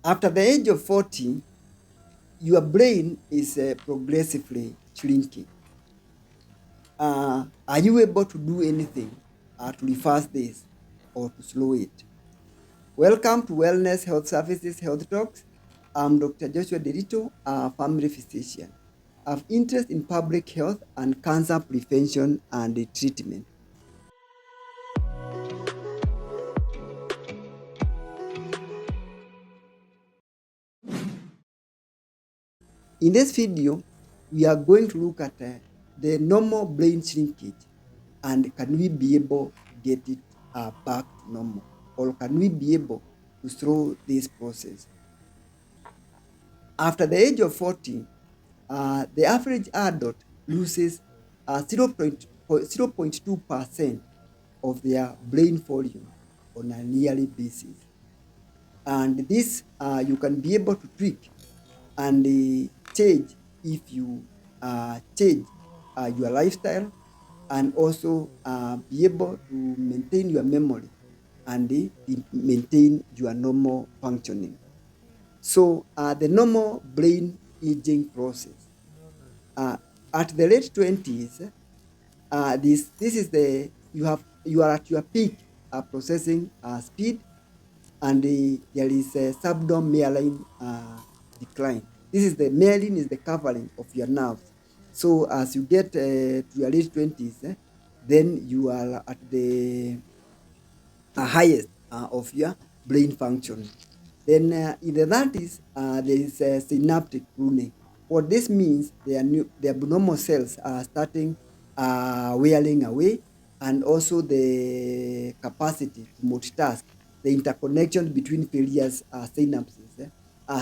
After the age of 40, your brain is progressively shrinking. Are you able to do anything to reverse this or to slow it? Welcome to Wellness Health Services Health Talks. I'm Dr. Joshua Nderitu, a family physician. I have interest in public health and cancer prevention and treatment. In this video, we are going to look at the normal brain shrinkage and can we be able to get it back to normal, or can we be able to slow this process. After the age of 40, the average adult loses 0.2% of their brain volume on a yearly basis. And this you can be able to tweak and change if you change your lifestyle, and also be able to maintain your memory and maintain your normal functioning. So the normal brain aging process uh, at the late 20s, this is the you are at your peak processing speed, and there is a subdom decline. This is the myelin is the covering of your nerves. So as you get to your late 20s, then you are at the highest of your brain function. Then in the 30s, there is synaptic pruning. What this means, the abnormal cells are starting wearing away, and also the capacity to multitask, the interconnection between various synapses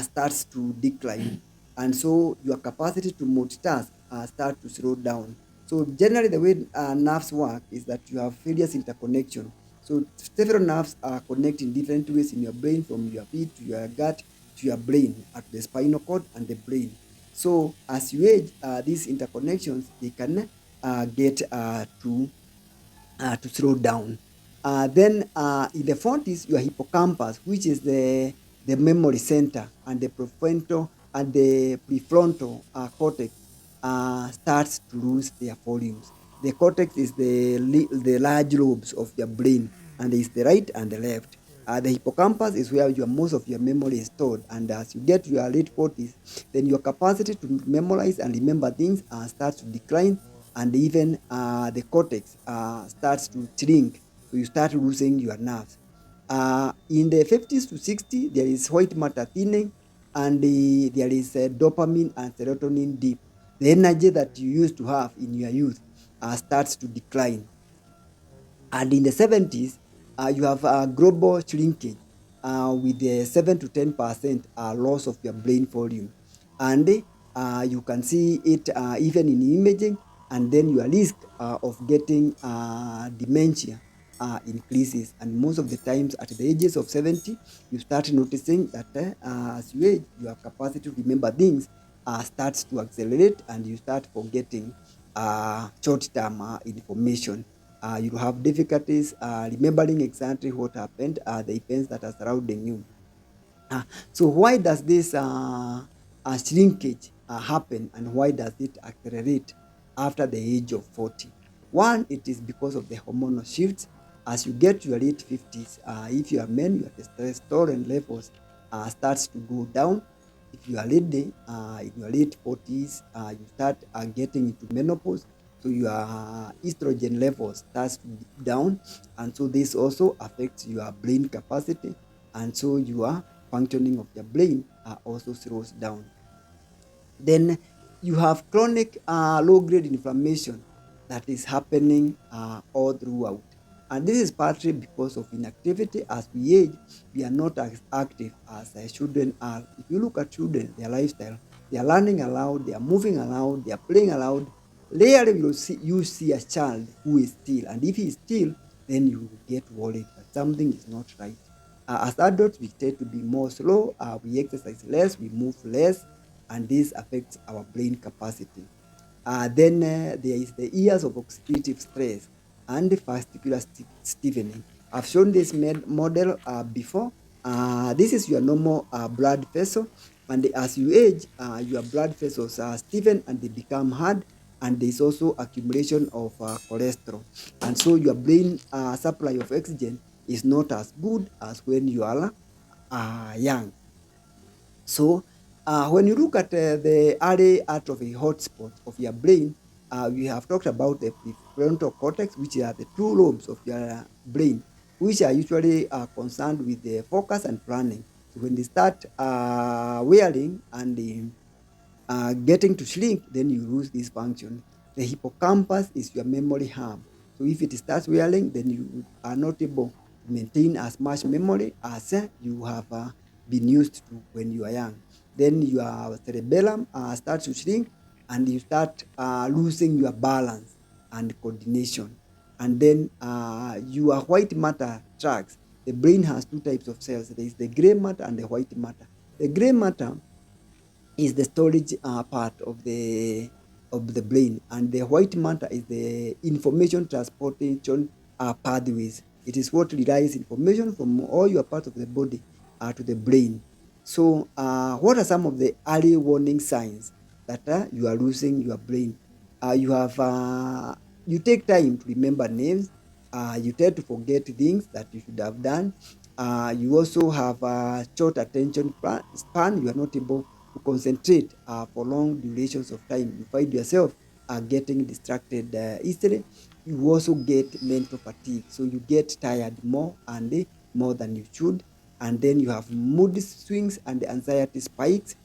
starts to decline. And so your capacity to multitask start to slow down. So generally the way nerves work is that you have various interconnection. So several nerves are connected in different ways in your brain, from your feet to your gut to your brain, at the spinal cord and the brain. So as you age, these interconnections, they can get to slow down. Then in the 40s, your hippocampus, which is the memory center, and the prefrontal cortex starts to lose their volumes. The cortex is the large lobes of your brain, and there is the right and the left. The hippocampus is where most of your memory is stored, and as you get to your late 40s, then your capacity to memorize and remember things starts to decline, and even the cortex starts to shrink, so you start losing your nerves. In the 50s to 60s, there is white matter thinning, and there is dopamine and serotonin dip. The energy that you used to have in your youth starts to decline. And in the 70s, you have global shrinkage with the 7 to 10% loss of your brain volume. And you can see it even in imaging, and then your risk of getting dementia increases. And most of the times at the ages of 70, you start noticing that as you age, your capacity to remember things starts to accelerate, and you start forgetting short-term information. You have difficulties remembering exactly what happened, the events that are surrounding you. So why does this shrinkage happen, and why does it accelerate after the age of 40? One, it is because of the hormonal shifts. As you get to your late 50s, if you are men, your testosterone levels starts to go down. If you are lady, in your late 40s, you start getting into menopause, so your estrogen levels starts down, and so this also affects your brain capacity, and so your functioning of your brain also slows down. Then you have chronic low-grade inflammation that is happening all throughout. And this is partly because of inactivity. As we age, we are not as active as children are. If you look at children, their lifestyle, they are learning aloud, they are moving aloud, they are playing aloud. Rarely you see a child who is still. And if he is still, then you get worried that something is not right. As adults, we tend to be more slow, we exercise less, we move less, and this affects our brain capacity. Then there is the years of oxidative stress and vascular stiffening. I've shown this model before. This is your normal blood vessel, and as you age, your blood vessels stiffen and they become hard, and there's also accumulation of cholesterol, and so your brain supply of oxygen is not as good as when you are young. So, when you look at the early atrophy hotspot of your brain, we have talked about the prefrontal cortex, which are the two lobes of your brain, which are usually concerned with the focus and planning. So, when they start wearing and getting to shrink, then you lose this function. The hippocampus is your memory hub. So if it starts wearing, then you are not able to maintain as much memory as you have been used to when you are young. Then your cerebellum starts to shrink, and you start losing your balance and coordination. And then your white matter tracks. The brain has two types of cells. There is the gray matter and the white matter. The gray matter is the storage part of the brain, and the white matter is the information transportation pathways. It is what relies information from all your parts of the body to the brain. So, what are some of the early warning signs that you are losing your brain? You have you take time to remember names. You tend to forget things that you should have done. You also have a short attention span. You are not able to concentrate for long durations of time. You find yourself getting distracted easily. You also get mental fatigue. So you get tired more and more than you should. And then you have mood swings and anxiety spikes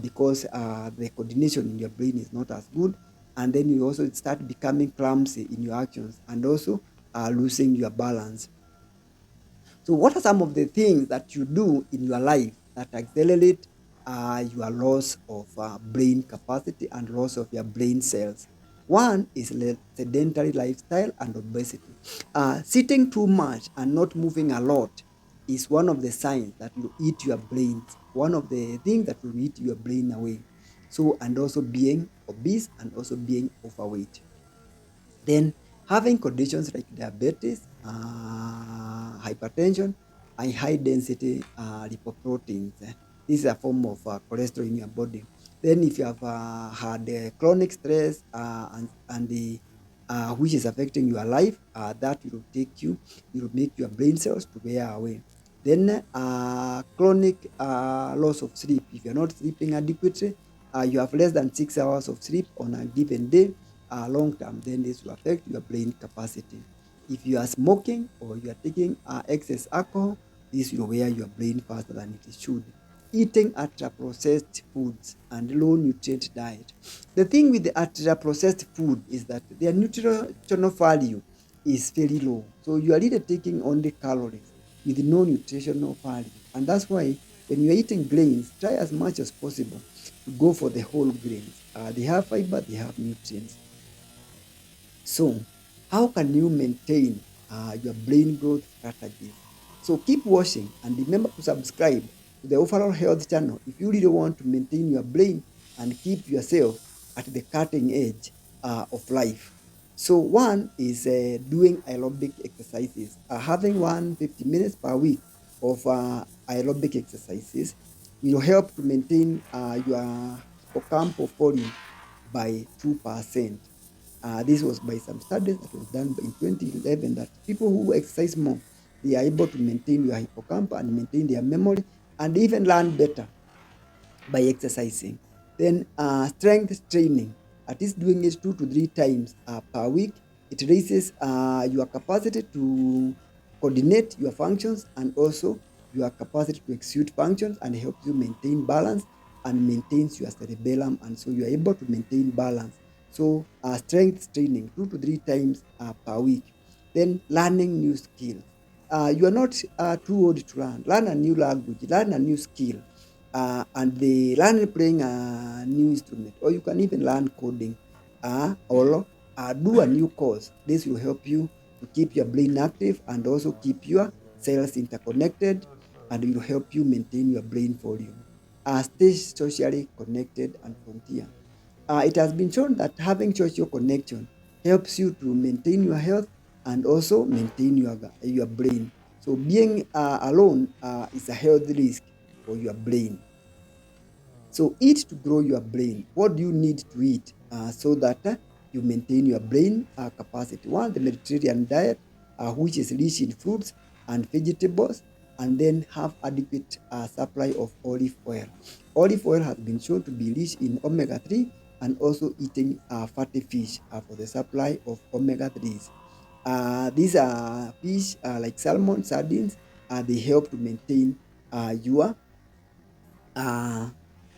because the coordination in your brain is not as good. And then you also start becoming clumsy in your actions and also losing your balance. So, what are some of the things that you do in your life that accelerate your loss of brain capacity and loss of your brain cells? One is sedentary lifestyle and obesity. Sitting too much and not moving a lot is one of the signs that will eat your brains, one of the things that will eat your brain away. So, and also being obese and also being overweight. Then having conditions like diabetes, hypertension, and high density lipoproteins. This is a form of cholesterol in your body. Then if you have had chronic stress and the which is affecting your life, that will take you, it will make your brain cells to wear away. Then chronic loss of sleep. If you're not sleeping adequately, you have less than 6 hours of sleep on a given day, long term, then this will affect your brain capacity. If you are smoking or you are taking excess alcohol, this will wear your brain faster than it should. Eating ultra-processed foods and low nutrient diet. The thing with the ultra-processed food is that their nutritional value is very low. So you are really taking only calories with no nutritional value. And that's why when you are eating grains, try as much as possible to go for the whole grains. They have fiber, they have nutrients. So, how can you maintain your brain growth strategies? So, keep watching and remember to subscribe to the Overall Health channel if you really want to maintain your brain and keep yourself at the cutting edge of life. So, one is doing aerobic exercises, having 150 minutes per week of aerobic exercises will help to maintain your hippocampal volume by 2%. This was by some studies that was done in 2011 that people who exercise more, they are able to maintain their hippocampus and maintain their memory and even learn better by exercising. Then strength training, at least doing it 2 to 3 times per week, it raises your capacity to coordinate your functions and also your capacity to execute functions and helps you maintain balance and maintains your cerebellum, and so you are able to maintain balance. So strength training 2 to 3 times per week. Then learning new skills. You are not too old to learn. Learn a new language, learn a new skill, and they learn playing a new instrument, or you can even learn coding, or do a new course. This will help you to keep your brain active and also keep your cells interconnected, and it will help you maintain your brain volume. Stay socially connected and frontier. It has been shown that having social connection helps you to maintain your health and also maintain your brain. So being alone is a health risk for your brain. So eat to grow your brain. What do you need to eat so that you maintain your brain capacity? One, the Mediterranean diet, which is rich in fruits and vegetables, and then have adequate supply of olive oil. Olive oil has been shown to be rich in omega-3, and also eating fatty fish for the supply of omega-3s. These are fish like salmon, sardines, they help to maintain your uh,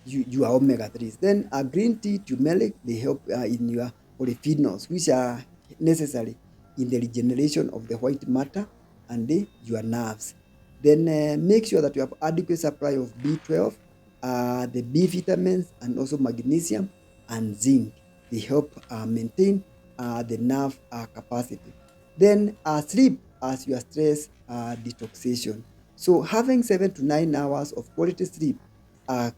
your omega-3s. Then green tea, turmeric, they help in your polyphenols, which are necessary in the regeneration of the white matter and your nerves. Then make sure that you have adequate supply of B12, the B vitamins, and also magnesium and zinc. They help maintain the nerve capacity. Then sleep as your stress detoxification. So having 7 to 9 hours of quality sleep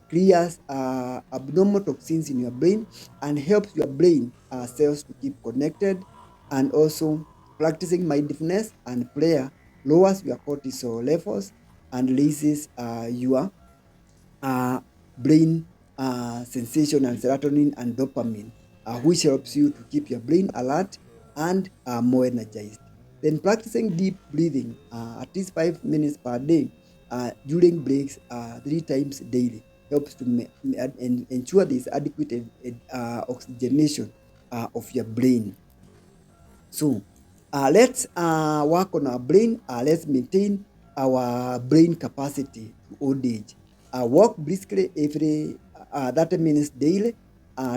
clears abnormal toxins in your brain and helps your brain cells to keep connected. And also practicing mindfulness and prayer lowers your cortisol levels and releases your uh, brain sensation and serotonin and dopamine, which helps you to keep your brain alert and more energized. Then practicing deep breathing at least 5 minutes per day during breaks 3 times daily helps to ensure there is adequate oxygenation of your brain. So let's work on our brain. Let's maintain our brain capacity to old age. Walk briskly every 30 minutes daily.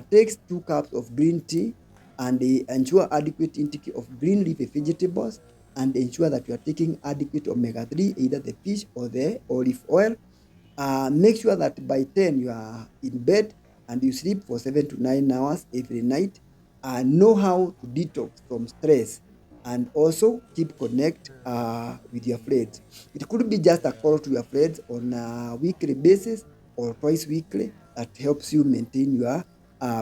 Takes 2 cups of green tea, and ensure adequate intake of green leafy vegetables, and ensure that you are taking adequate omega-3, either the fish or the olive oil. Make sure that by 10 you are in bed and you sleep for 7 to 9 hours every night. Know how to detox from stress, and also keep connect with your friends. It could be just a call to your friends on a weekly basis or twice weekly that helps you maintain your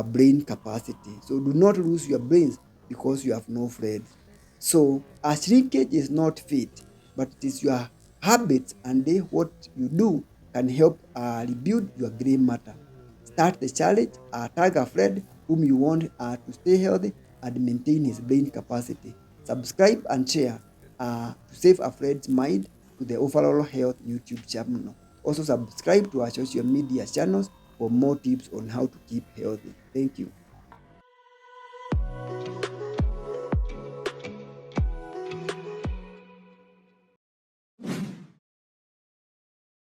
brain capacity. So do not lose your brains because you have no friends. So a shrinkage is not fate, but it is your habits, and what you do can help rebuild your gray matter. Start the challenge, tag a friend whom you want to stay healthy and maintain his brain capacity. Subscribe and share to save a friend's mind to the overall health YouTube channel. Also subscribe to our social media channels for more tips on how to keep healthy. Thank you.